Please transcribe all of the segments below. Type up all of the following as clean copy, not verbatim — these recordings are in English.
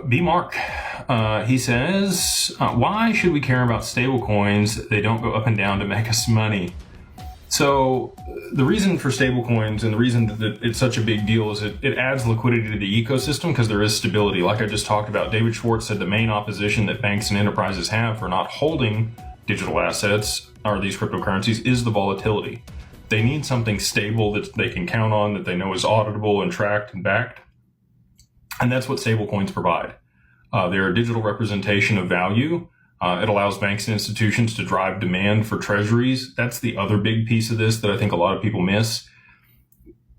B Mark, he says, why should we care about stablecoins? They don't go up and down to make us money. So the reason for stablecoins and the reason that it's such a big deal is it adds liquidity to the ecosystem because there is stability. Like I just talked about, David Schwartz said the main opposition that banks and enterprises have for not holding digital assets or these cryptocurrencies is the volatility. They need something stable that they can count on, that they know is auditable and tracked and backed. And that's what stablecoins provide. They're a digital representation of value. It allows banks and institutions to drive demand for treasuries. That's the other big piece of this that I think a lot of people miss.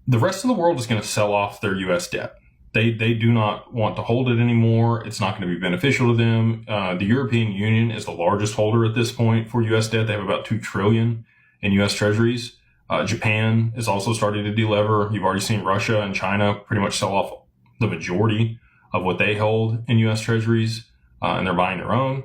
The rest of the world is going to sell off their U.S. debt. They do not want to hold it anymore. It's not going to be beneficial to them. The European Union is the largest holder at this point for U.S. debt. They have about $2 trillion in U.S. treasuries. Japan is also starting to delever. You've already seen Russia and China pretty much sell off the majority of what they hold in U.S. treasuries, and they're buying their own.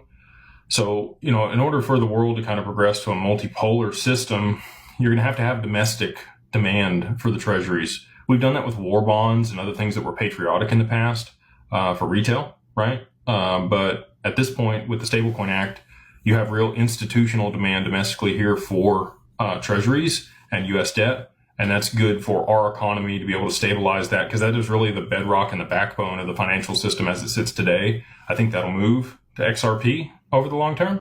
So, in order for the world to kind of progress to a multipolar system, you're going to have domestic demand for the treasuries. We've done that with war bonds and other things that were patriotic in the past for retail, right? But at this point, with the Stablecoin Act, you have real institutional demand domestically here for treasuries and U.S. debt. And that's good for our economy to be able to stabilize that, because that is really the bedrock and the backbone of the financial system as it sits today. I think that'll move to XRP over the long term.